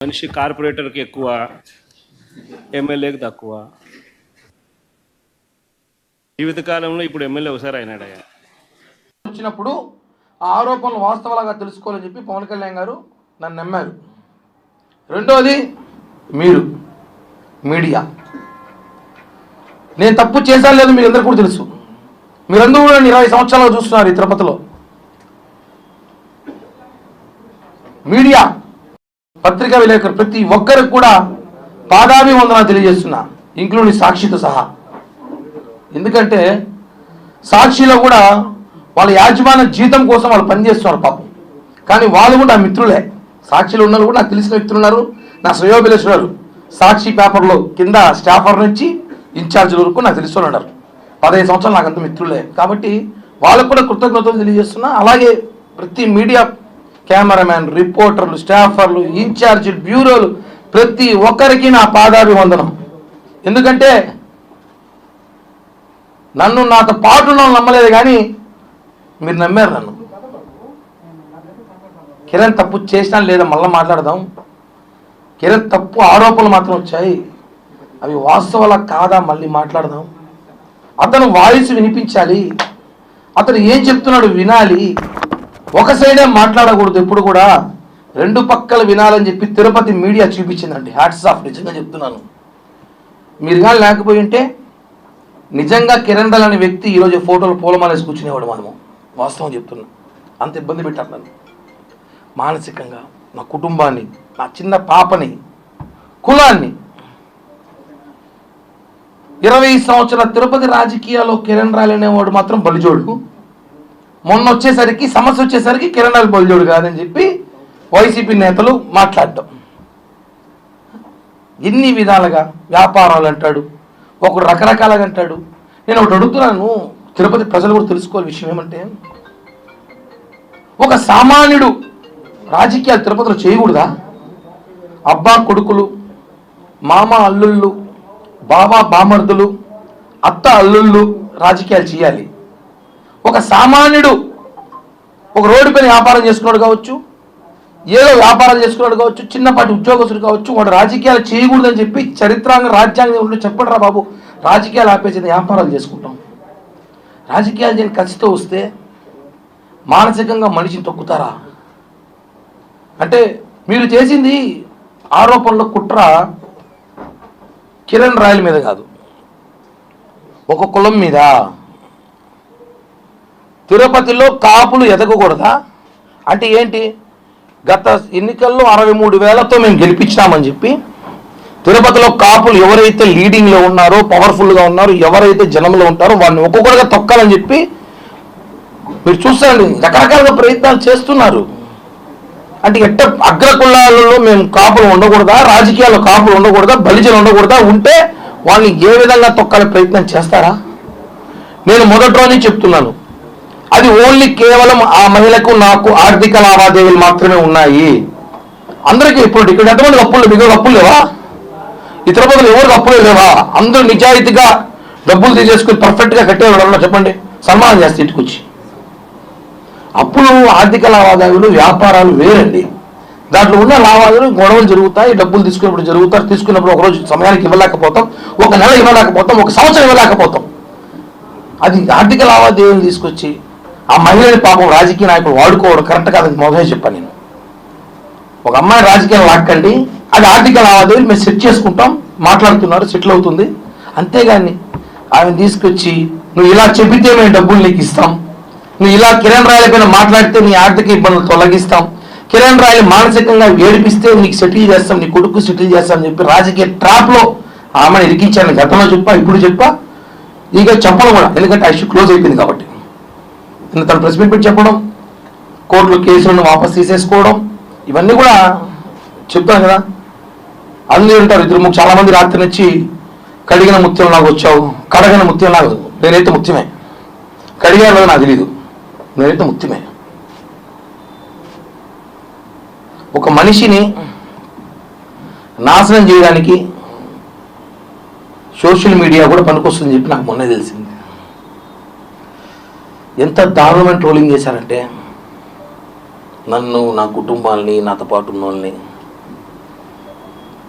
మనిషి కార్పొరేటర్కి ఎక్కువ, ఎమ్మెల్యేకి తక్కువ. జీవితకాలంలో ఇప్పుడు ఎమ్మెల్యే ఒకసారి అయినాడయ్యా. వచ్చినప్పుడు ఆ ఆరోపణలు వాస్తవాలుగా తెలుసుకోవాలని చెప్పి పవన్ కళ్యాణ్ గారు నన్ను నమ్మారు. రెండోది మీరు మీడియా, నేను తప్పు చేశాను లేదు మీకు అందరికీ కూడా తెలుసు. మీరందరూ కూడా 20 సంవత్సరాలుగా చూస్తున్నారు ఈ తిరుపతిలో. మీడియా, పత్రికా విలేకరు ప్రతి ఒక్కరికి కూడా పాదాభివందనాలు తెలియజేస్తున్నా, ఇంక్లూడింగ్ సాక్షితో సహా. ఎందుకంటే సాక్షిలో కూడా వాళ్ళ యాజమాన్య జీతం కోసం వాళ్ళు పనిచేస్తున్నారు పాపం, కానీ వాళ్ళు కూడా నా మిత్రులే. సాక్షిలో ఉన్నారు కూడా నాకు తెలిసిన వ్యక్తులు ఉన్నారు, నా శ్రేయోభిలాషులు. సాక్షి పేపర్లో కింద స్టాఫర్ నుంచి ఇన్ఛార్జీల వరకు నాకు తెలిసిన ఉన్నారు. 15 సంవత్సరాలు నాకు అంత మిత్రులే, కాబట్టి వాళ్ళకు కూడా కృతజ్ఞతలు తెలియజేస్తున్నా. అలాగే ప్రతి మీడియా, కెమెరామ్యాన్, రిపోర్టర్లు, స్టాఫర్లు, ఇన్ఛార్జీలు, బ్యూరోలు, ప్రతి ఒక్కరికి నా పాదాభివందనం. ఎందుకంటే నన్ను నాతో పాటు నమ్మలేదు, కానీ మీరు నమ్మారు నన్ను. కిరణ్ తప్పు చేసినా లేదా మళ్ళీ మాట్లాడదాం. కిరణ్ తప్పు ఆరోపణలు మాత్రం వచ్చాయి, అవి వాస్తవాల కాదా మళ్ళీ మాట్లాడదాం. అతను వాయిస్ వినిపించాలి, అతను ఏం చెప్తున్నాడు వినాలి. ఒక సైడే మాట్లాడకూడదు, ఎప్పుడు కూడా రెండు పక్కల వినాలని చెప్పి తిరుపతి మీడియా చూపించిందండి. హ్యాట్స్ ఆఫ్, నిజంగా చెప్తున్నాను. మీరు కానీ లేకపోయి ఉంటే నిజంగా కిరణ్ రాయల్ అనే వ్యక్తి ఈరోజు ఫోటోలు పూలమాలేసి కూర్చునేవాడు. మనము వాస్తవం చెప్తున్నా, అంత ఇబ్బంది పెట్టారు నన్ను మానసికంగా, నా కుటుంబాన్ని, నా చిన్న పాపని, కులాన్ని. 20 సంవత్సరాల తిరుపతి రాజకీయాల్లో కిరణ్ రాయల్ అనేవాడు మాత్రం బలిజోడు. మొన్న వచ్చేసరికి సమస్య వచ్చేసరికి కిరణ్ రాయల్ బలిజోడు కాదని చెప్పి వైసీపీ నేతలు మాట్లాడటం. ఎన్ని విధాలుగా వ్యాపారాలు అంటాడు, ఒకడు రకరకాలుగా అంటాడు. నేను ఒకటి అడుగుతున్నాను, తిరుపతి ప్రజలు కూడా తెలుసుకోవాలి విషయం ఏమంటే, ఒక సామాన్యుడు రాజకీయాలు తిరుపతిలో చేయకూడదా? అబ్బా కొడుకులు, మామ అల్లుళ్ళు, బాబా బామర్దులు, అత్త అల్లుళ్ళు రాజకీయాలు చేయాలి. ఒక సామాన్యుడు ఒక రోడ్డు పైన వ్యాపారం చేసుకున్నాడు కావచ్చు, ఏదో వ్యాపారాలు చేసుకున్నాడు కావచ్చు, చిన్నపాటి ఉద్యోగస్తుడు కావచ్చు, వాడు రాజకీయాలు చేయకూడదని చెప్పి చరిత్రాంగ రాజ్యాంగం ఉంటే చెప్పండి రా బాబు, రాజకీయాలు ఆపేసి వ్యాపారాలు చేసుకుంటాం. రాజకీయాలు చేయని ఖర్చుతో వస్తే మానసికంగా మనిషిని తొక్కుతారా? అంటే మీరు చేసింది ఆరోపణలో కుట్ర కిరణ్ రాయల్ మీద కాదు, ఒక కులం మీద. తిరుపతిలో కాపులు ఎదగకూడదా అంటే ఏంటి? గత ఎన్నికల్లో 63,000తో మేము గెలిపించామని చెప్పి తిరుపతిలో కాపులు ఎవరైతే లీడింగ్లో ఉన్నారో, పవర్ఫుల్గా ఉన్నారో, ఎవరైతే జనంలో ఉంటారో వాడిని ఒక్కొక్కరుగా తొక్కాలని చెప్పి మీరు చూస్తారండి, రకరకాలుగా ప్రయత్నాలు చేస్తున్నారు. అంటే ఎట్ట అగ్రకులాలలో మేము కాపులు ఉండకూడదా, రాజకీయాల్లో కాపులు ఉండకూడదా, బలిజలు ఉండకూడదా, ఉంటే వాళ్ళని ఏ విధంగా తొక్కాలే ప్రయత్నం చేస్తారా? నేను మొదటి రోజు చెప్తున్నాను, అది ఓన్లీ కేవలం ఆ మహిళకు నాకు ఆర్థిక లావాదేవీలు మాత్రమే ఉన్నాయి. అందరికీ ఇప్పుడు ఇక్కడ ఎంతమంది అప్పులు, మీకు అప్పులు లేవా? ఈ తిరుపతిలో ఎవరికి అప్పులు లేవా? అందరూ నిజాయితీగా డబ్బులు తీసేసుకుని పర్ఫెక్ట్గా కట్టేవాళ్ళు చెప్పండి, సన్మానం చేస్తే ఇంటికి వచ్చి. అప్పులు, ఆర్థిక లావాదేవీలు, వ్యాపారాలు వేరండి. దాంట్లో ఉన్న లావాదేవీలు, గొడవలు జరుగుతాయి, డబ్బులు తీసుకున్నప్పుడు జరుగుతారు. తీసుకున్నప్పుడు ఒకరోజు సమయానికి ఇవ్వలేకపోతాం, ఒక నెల ఇవ్వలేకపోతాం, ఒక సంవత్సరం ఇవ్వలేకపోతాం. అది ఆర్థిక లావాదేవీలు తీసుకొచ్చి ఆ మహిళని పాపం రాజకీయ నాయకులు వాడుకోవడం కరెక్ట్ కాదని మొదలే చెప్పాను నేను. ఒక అమ్మాయి రాజకీయాలు లాక్కండి, అది ఆర్థిక లావాదేవీలు మేము సెట్ చేసుకుంటాం, మాట్లాడుతున్నారు, సెటిల్ అవుతుంది. అంతేగాని ఆమెను తీసుకొచ్చి నువ్వు ఇలా చెబితే మేము డబ్బులు నీకు ఇస్తాం, నువ్వు ఇలా కిరణ్ రాయల్ పైన మాట్లాడితే నీ ఆర్థిక ఇబ్బందులు తొలగిస్తాం, కిరణ్ రాయల్ మానసికంగా ఏడిపిస్తే నీకు సెటిల్ చేస్తాం, నీ కొడుకు సెటిల్ చేస్తాం అని చెప్పి రాజకీయ ట్రాప్లో ఆమెను ఇరికించాను. గతంలో చెప్పా, ఇప్పుడు చెప్పా, ఇక చెప్పడం కూడా, ఎందుకంటే ఆ ఇష్యూ క్లోజ్ అయిపోయింది కాబట్టి. తను ప్రెస్ మీట్ పెట్టి చెప్పడం, కోర్టులో కేసులను వాపస్ తీసేసుకోవడం, ఇవన్నీ కూడా చెప్తాను కదా. అందరూ ఉంటారు, ఇద్దరు చాలా మంది రాత్రి నుంచి కడిగిన ముత్యం లాగా వచ్చావు, కడగిన ముత్యం లాగా. నేనైతే ముత్యమే, కడిగాలో నాకు తెలీదు, నేనైతే ముత్యమే. ఒక మనిషిని నాశనం చేయడానికి సోషల్ మీడియా కూడా పనికొస్తుందని చెప్పి నాకు మొన్నే తెలిసింది. ఎంత దారుణమైన ట్రోలింగ్ చేశారంటే నన్ను, నా కుటుంబాన్ని, నాతో పాటు ఉన్న వాళ్ళని.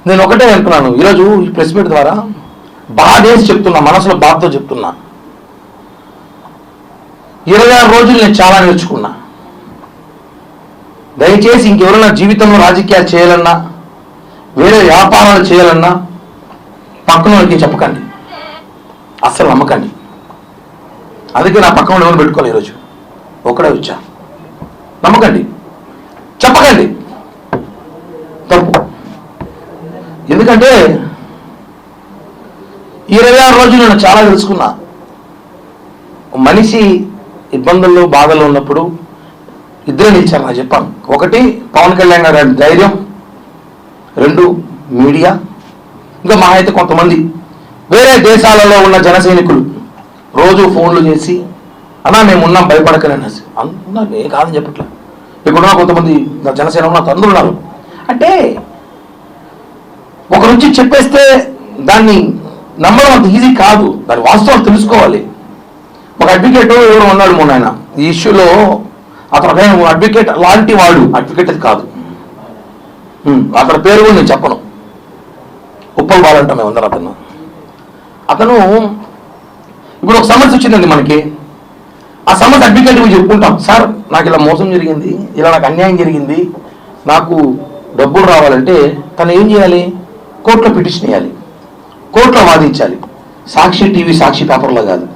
నేను ఒకటే అంటున్నాను ఈరోజు ఈ ప్రెస్ మీట్ ద్వారా బాధేసి చెప్తున్నా, మనసులో బాధతో చెప్తున్నా. 26 రోజులు నేను చాలా నేర్చుకున్నా. దయచేసి ఇంకెవరైనా జీవితంలో రాజకీయాలు చేయాలన్నా, వేరే వ్యాపారాలు చేయాలన్నా పక్కన వాళ్ళకి చెప్పకండి, అస్సలు నమ్మకండి. అందుకే నా పక్కన ఎవరు పెట్టుకోవాలి, ఈరోజు ఒక్కడే వచ్చా. నమ్మకండి, చెప్పకండి, తప్పు. ఎందుకంటే 26 రోజులు నేను చాలా తెలుసుకున్నా. మనిషి ఇబ్బందుల్లో బాధల్లో ఉన్నప్పుడు ఇద్దరే నిలిచారు నాకు చెప్పాను. ఒకటి పవన్ కళ్యాణ్ గారి ధైర్యం, 2 మీడియా, ఇంకా మా అయితే కొంతమంది వేరే దేశాలలో ఉన్న జన సైనికులు రోజు ఫోన్లు చేసి అన్నా మేము ఉన్నాం భయపడకనే అనేసి. అన్నా ఏ కాదని చెప్పట్లే, ఇప్పుడున్న కొంతమంది జనసేన నాకు అందరూ ఉన్నారు. అంటే ఒక నుంచి చెప్పేస్తే దాన్ని నమ్మడం అంత ఈజీ కాదు, దాని వాస్తవాలు తెలుసుకోవాలి. ఒక అడ్వకేట్ ఎవరు ఉన్నాడు మొన్న, ఆయన ఈ ఇష్యూలో అతను అడ్వకేట్ లాంటి వాడు, అడ్వకేట్ అది కాదు, అతని పేరు కూడా నేను చెప్పను, ఉప్పల్ బాలంటాం మేము అందరం. అతను ఇప్పుడు ఒక సమస్య వచ్చిందండి మనకి, ఆ సమస్య అడ్వకేట్ చెప్పుకుంటాం, సార్ నాకు ఇలా మోసం జరిగింది, ఇలా నాకు అన్యాయం జరిగింది, నాకు డబ్బులు రావాలంటే తను ఏం చేయాలి, కోర్టులో పిటిషన్ వేయాలి, కోర్టులో వాదించాలి. సాక్షి టీవీ, సాక్షి పేపర్లో కాదు.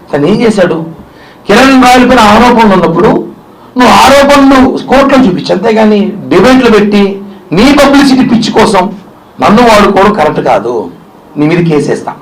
తను ఏం చేశాడు, కిరణ్ రాయల పైన ఆరోపణలు ఉన్నప్పుడు నువ్వు ఆరోపణలు కోర్టులో చూపించు, అంతేగాని డిబేట్లు పెట్టి నీ పబ్లిసిటీ పిచ్చి కోసం నన్ను వాడుకోవడం కరెక్ట్ కాదు. నీ మీద కేసేస్తా,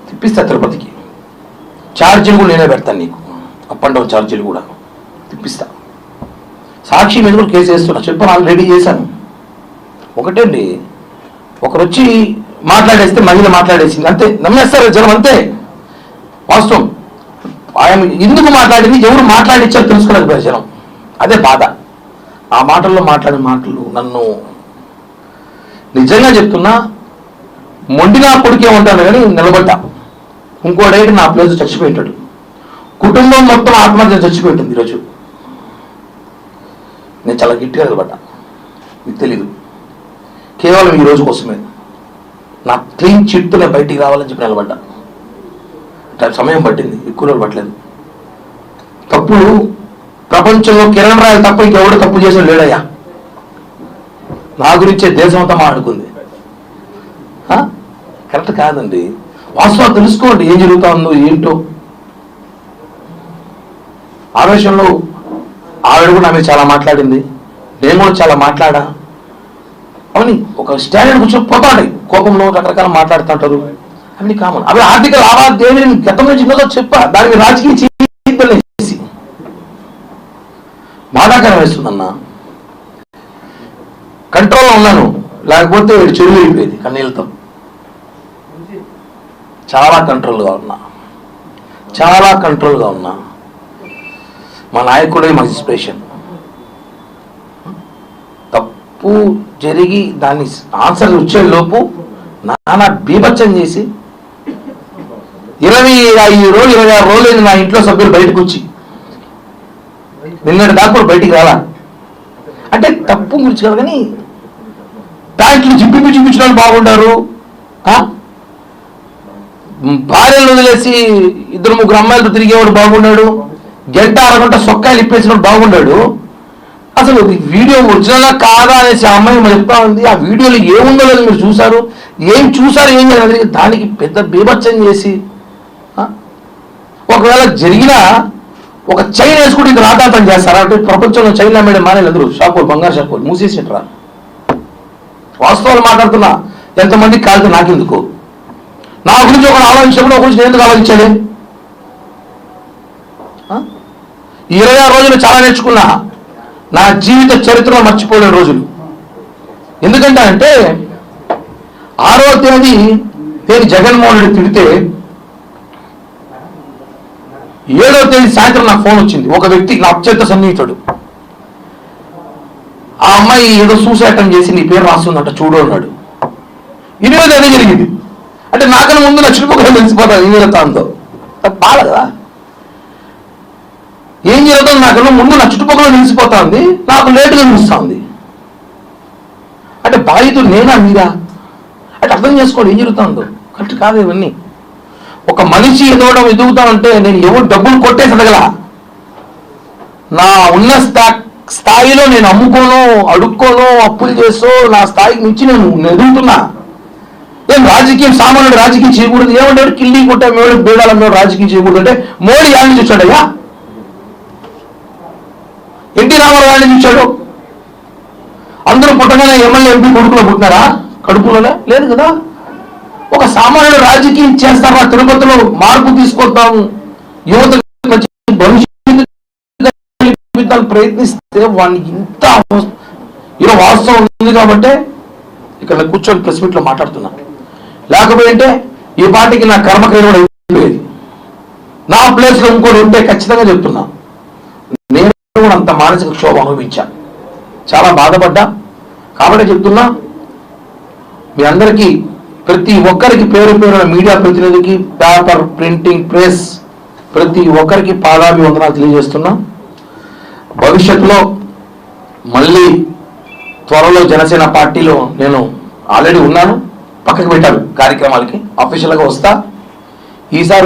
తిప్పిస్తా తిరుపతికి, ఛార్జీలు కూడా నేనే పెడతాను నీకు, అప్ అండ్ డౌన్ ఛార్జీలు కూడా తిప్పిస్తా. సాక్షి మీద కూడా కేసు వేస్తున్నా, చెప్పాను, ఆల్రెడీ చేశాను. ఒకటే అండి, ఒకరు వచ్చి మాట్లాడేస్తే మహిళ మాట్లాడేసింది అంతే, నమ్మేస్తారు జనం అంతే. వాస్తవం ఆయన ఎందుకు మాట్లాడింది, ఎవరు మాట్లాడించారు తెలుసుకోలేకపోయారు జనం, అదే బాధ. ఆ మాటల్లో మాట్లాడే మాటలు నన్ను నిజంగా చెప్తున్నా, మొండినా కొడుకే ఉంటాను కానీ నిలబడ్డా. ఇంకోడైతే నా ప్లేస్ చచ్చిపోయింటాడు, కుటుంబం మొత్తం ఆత్మహత్య చచ్చిపోయింటుంది ఈరోజు. నేను చాలా గట్టిగా నిలబడ్డా, మీకు తెలీదు, కేవలం ఈ రోజు కోసమే. నా క్లీన్ చిట్తో నేను బయటికి రావాలని చెప్పి నిలబడ్డా. సమయం పట్టింది, ఎక్కువ రోజులు పట్టలేదు. తప్పులు ప్రపంచంలో కిరణ్ రాయలు తప్ప ఇంకెవడో తప్పు చేసిన లేడయ్యా. నా గురించే దేశం అంతా మాట్లాడుకుంది. కరెక్ట్ కాదండి, వాస్తవం తెలుసుకోండి ఏం జరుగుతా ఉందో ఏంటో. ఆవేశంలో ఆవిడ కూడా నా మీద చాలా మాట్లాడింది, నేను కూడా చాలా మాట్లాడా. అవన్నీ ఒక స్టాండర్డ్ కూర్చొని పోతాడు, కోపంలో రకరకాల మాట్లాడుతుంటారు, అన్ని కామన్. అవి ఆర్థిక లావాదేవీలు గతం నుంచి ఉన్నదో చెప్పా, దానికి రాజకీయ చేసి బాధాకరం వేస్తుందన్నా. కంట్రోల్లో ఉన్నాను, లేకపోతే చెరువు అయిపోయేది కన్నీళ్ళతో. చాలా కంట్రోల్గా ఉన్నా, చాలా కంట్రోల్గా ఉన్నా. మా నాయకుడే మా ఇన్స్పిరేషన్. తప్పు జరిగి దాన్ని ఆన్సర్ వచ్చేలోపు నానా బీభత్సం చేసి 25 రోజులు 26 రోజులు నా ఇంట్లో సభ్యులు బయటకు వచ్చి నిన్నటి దాకా కూడా బయటికి రాలా. అంటే తప్పు గురించి కాదు కానీ ప్యాంట్లు చూపించిన వాళ్ళు బాగుంటారు, భార్యలు వదిలేసి 2-3 అమ్మాయిలతో తిరిగేవాడు బాగున్నాడు, గంట అరగంట సొక్కాయలు ఇప్పేసిన బాగున్నాడు. అసలు వీడియో ఒరిజినల్గా కాదా అనేసి ఆ అమ్మాయి చెప్తా ఉంది. ఆ వీడియోలో ఏముందో లేదు మీరు చూసారు, ఏం చేయాలి, దానికి పెద్ద బీభత్సం చేసి ఒకవేళ జరిగినా ఒక చైన్ వేసుకుంటే ఇది రాతాంతం చేస్తారా అంటే ప్రపంచంలో చైనా మేడం మానేలు అందరూ షాపులు, బంగారు షాపులు మూసేసింటారా. వాస్తవాలు మాట్లాడుతున్నా, ఎంతమందికి కాదు నాకెందుకు, నా గురించి ఒకరు ఆలోచించినప్పుడు ఒక గురించి నేను ఎందుకు ఆలోచించాలి. 26 రోజులు చాలా నేర్చుకున్నా, నా జీవిత చరిత్రలో మర్చిపోలేని రోజులు. ఎందుకంటే అంటే 6వ తేదీ నేను జగన్మోహన్ రెడ్డి తిడితే 7వ తేదీ సాయంత్రం నాకు ఫోన్ వచ్చింది. ఒక వ్యక్తి నా అత్యంత సన్నిహితుడు, ఆ అమ్మాయి ఏదో సూసైడ్ అటెంప్ట్ చేసి నీ పేరు రాస్తుందంట చూడు అన్నాడు. 8వ తేదీ జరిగింది. అంటే నాకన్నా ముందు నా చుట్టుపక్కల తెలిసిపోతాను ఏం జరుగుతుందో. బాధ కదా, ఏం జరుగుతుందో నాకన్నా ముందు నా చుట్టుపక్కల తెలిసిపోతా ఉంది, నాకు లేటుగా తెలుస్తూ ఉంది. అంటే బాధితుడు నేనా మీరా అంటే అర్థం చేసుకోండి ఏం జరుగుతుందో. కరెక్ట్ కాదు ఇవన్నీ. ఒక మనిషి ఎదుగుతా ఉంటే నేను ఎవరు డబ్బులు కొట్టేసి ఎదగల, నా ఉన్న స్థాయిలో నేను అమ్ముకోను, అడుక్కోను, అప్పులు చేస్తూ నా స్థాయికి మించి నేను ఎదుగుతున్నా. ఏం రాజకీయం సామాన్యుడు రాజకీయం చేయకూడదు, ఏమంటే కిల్లి కొట్టే మేడు బేడాల మేము రాజకీయం చేయకూడదు అంటే మోడీ యాడ్ని చూశాడయ్యా, ఎన్టీ రామారావు యాడ్ని చూశాడు. అందరూ పుట్టగానే ఎమ్మెల్యే ఎంపీ కొడుకులో పుట్టినారా? కడుపులోనే లేదు కదా. ఒక సామాన్యుడు రాజకీయం చేస్తారా? తిరుపతిలో మార్పు తీసుకొద్దాము, యువత భవిష్యత్తు ప్రయత్నిస్తే వాడిని ఇంత ఈరోజు వాస్తవం ఉంది కాబట్టి ఇక్కడ కూర్చొని ప్రెస్ మీట్లో మాట్లాడుతున్నా. లేకపోతే ఈ పార్టీకి నా కర్మక్రియ కూడా అయిపోయేది. నా ప్లేస్లో ఇంకోటి ఉంటే ఖచ్చితంగా చెప్తున్నా, నేను కూడా అంత మానసిక క్షోభ అనుభవించా, చాలా బాధపడ్డా. కాబట్టి చెప్తున్నా మీ అందరికీ, ప్రతి ఒక్కరికి పేరు పేరున మీడియా ప్రతినిధికి, పేపర్ ప్రింటింగ్ ప్రెస్ ప్రతి ఒక్కరికి పాదాభివందనాలు తెలియజేస్తున్నా. భవిష్యత్తులో మళ్ళీ త్వరలో జనసేన పార్టీలో నేను ఆల్రెడీ ఉన్నాను, పక్కకు పెట్టాను కార్యక్రమాలకి, అఫీషియల్గా వస్తా. ఈసారి